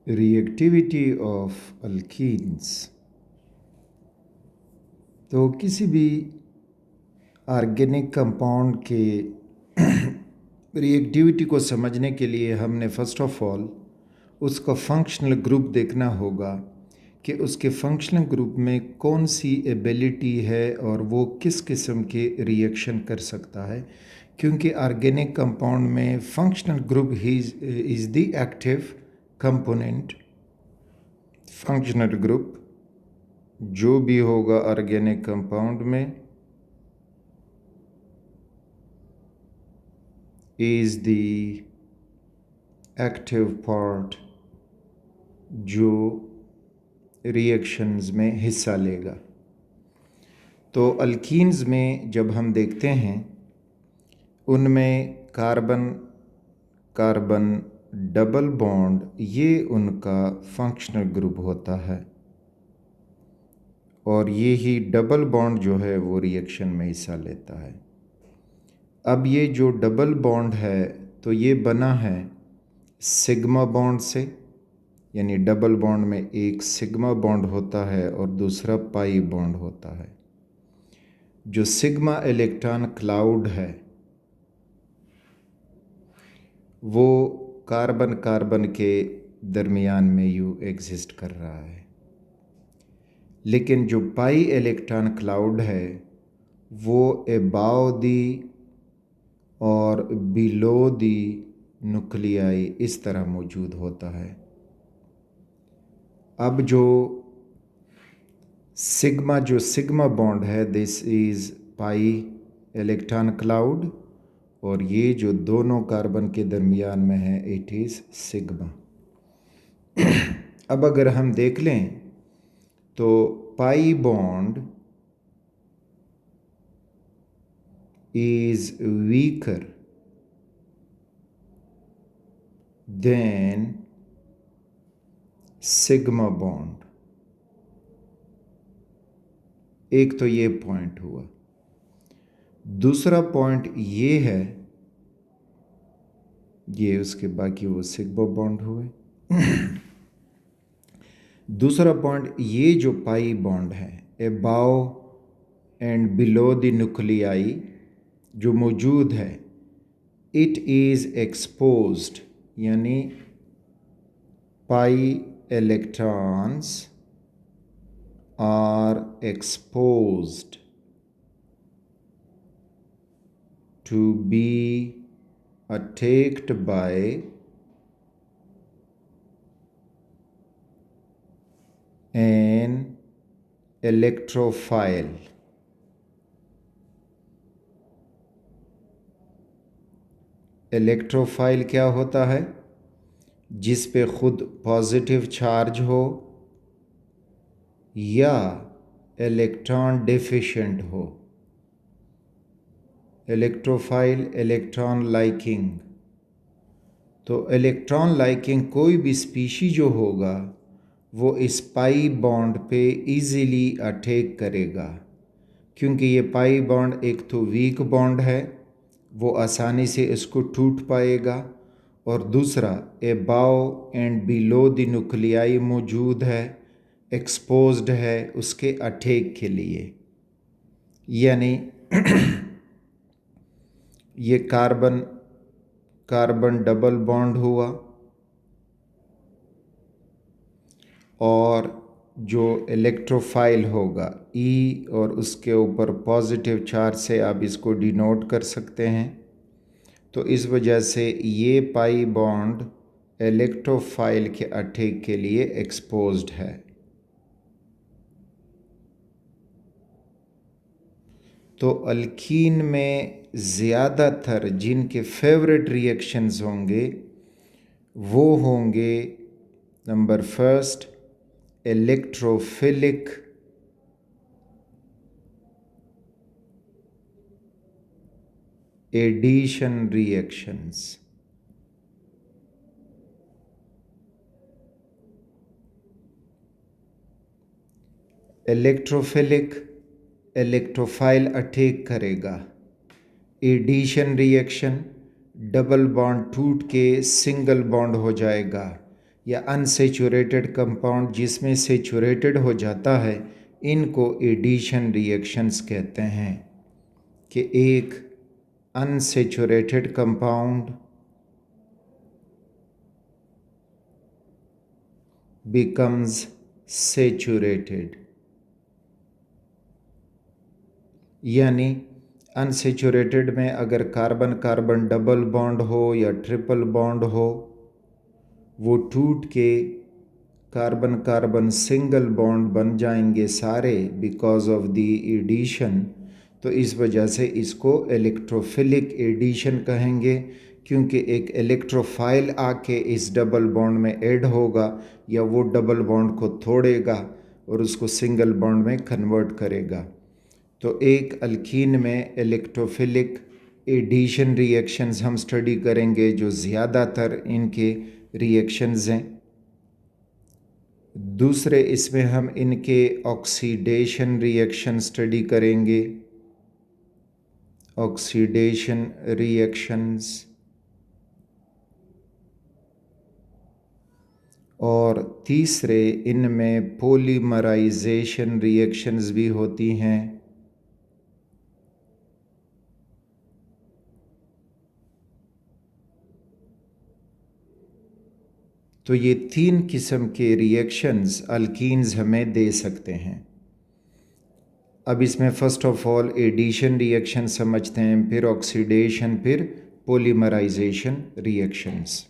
Reactivity of alkenes. तो किसी भी ऑर्गेनिक कंपाउंड के रिएक्टिविटी को समझने के लिए हमने फर्स्ट ऑफ ऑल उसका फंक्शनल ग्रुप देखना होगा कि उसके फंक्शनल ग्रुप में कौन सी एबिलिटी है और वो किस किस्म के रिएक्शन कर सकता है, क्योंकि ऑर्गेनिक कंपाउंड में functional group he is the active component. Functional group जो भी होगा ऑर्गेनिक कंपाउंड में इज़ द एक्टिव पार्ट जो रिएक्शंस में हिस्सा लेगा। तो अल्कीन्स में जब हम देखते हैं उनमें कार्बन कार्बन डबल बॉन्ड ये उनका फंक्शनल ग्रुप होता है और ये ही डबल बॉन्ड जो है वो रिएक्शन में हिस्सा लेता है। अब ये जो डबल बॉन्ड है तो ये बना है सिग्मा बॉन्ड से, यानी डबल बॉन्ड में एक सिग्मा बॉन्ड होता है और दूसरा पाई बॉन्ड होता है। जो सिग्मा इलेक्ट्रॉन क्लाउड है वो कार्बन कार्बन के दरमियान में यूँ एग्जिस्ट कर रहा है, लेकिन जो पाई इलेक्ट्रॉन क्लाउड है वो अबाव दी और बिलो दी न्यूक्लियाई इस तरह मौजूद होता है। अब जो सिग्मा बॉन्ड है this is pi electron cloud और ये जो दोनों कार्बन के दरमियान में है इट इज़ सिग्मा। अब अगर हम देख लें तो pi bond is weaker than sigma bond। एक तो ये पॉइंट हुआ। दूसरा पॉइंट ये है, ये उसके बाकी वो सिग्मा बॉन्ड हुए। दूसरा पॉइंट ये जो पाई बॉन्ड है above and below the nuclei जो मौजूद है इट इज़ एक्सपोज्ड, यानी pi electrons are exposed to be attacked by an electrophile। Electrophile क्या होता है? जिस पे खुद पॉजिटिव चार्ज हो या इलेक्ट्रॉन डेफिशिएंट हो। Electrophile electron liking. तो इलेक्ट्रॉन लाइकिंग कोई भी स्पीशी जो होगा वो इस पाई बॉन्ड पे इजीली अटैक करेगा, क्योंकि ये पाई बॉन्ड एक तो वीक बॉन्ड है, वो आसानी से इसको टूट पाएगा, और दूसरा above and below the nuclei मौजूद है, एक्सपोज्ड है उसके अटैक के लिए। यानी ये कार्बन कार्बन डबल बॉन्ड हुआ और जो इलेक्ट्रोफाइल होगा ई और उसके ऊपर पॉजिटिव चार्ज से आप इसको डिनोट कर सकते हैं। तो इस वजह से ये पाई बॉन्ड इलेक्ट्रोफाइल के अटैक के लिए एक्सपोज्ड है। तो अल्कीन में ज़्यादातर जिनके फेवरेट रिएक्शंस होंगे वो होंगे number first electrophilic addition reactions. Electrophilic electrophile attack करेगा। एडिशन रिएक्शन डबल बॉन्ड टूट के सिंगल बॉन्ड हो जाएगा, या अनसेचुरेटेड कंपाउंड जिसमें सेचुरेटेड हो जाता है, इनको एडिशन रिएक्शंस कहते हैं। कि एक अनसेचुरेटेड कंपाउंड becomes saturated, यानी अनसेचुरेटेड में अगर कार्बन कार्बन डबल बॉन्ड हो या ट्रिपल बॉन्ड हो, वो टूट के कार्बन कार्बन सिंगल बॉन्ड बन जाएंगे सारे बिकॉज ऑफ द एडिशन। तो इस वजह से इसको इलेक्ट्रोफिलिक एडिशन कहेंगे, क्योंकि एक इलेक्ट्रोफाइल आके इस डबल बॉन्ड में ऐड होगा या वो डबल बॉन्ड को तोड़ेगा और उसको सिंगल बॉन्ड में कन्वर्ट करेगा। तो एक अल्कीन में इलेक्ट्रोफिलिक एडिशन रिएक्शंस हम स्टडी करेंगे, जो ज़्यादातर इनके रिएक्शंस हैं। दूसरे इसमें हम इनके ऑक्सीडेशन रिएक्शन स्टडी करेंगे, ऑक्सीडेशन रिएक्शंस। और तीसरे इनमें पॉलीमराइजेशन रिएक्शंस भी होती हैं। तो ये 3 किस्म के रिएक्शंस अल्कीन्स हमें दे सकते हैं। अब इसमें first of all addition reaction समझते हैं, फिर ऑक्सीडेशन, फिर पॉलीमराइजेशन रिएक्शंस।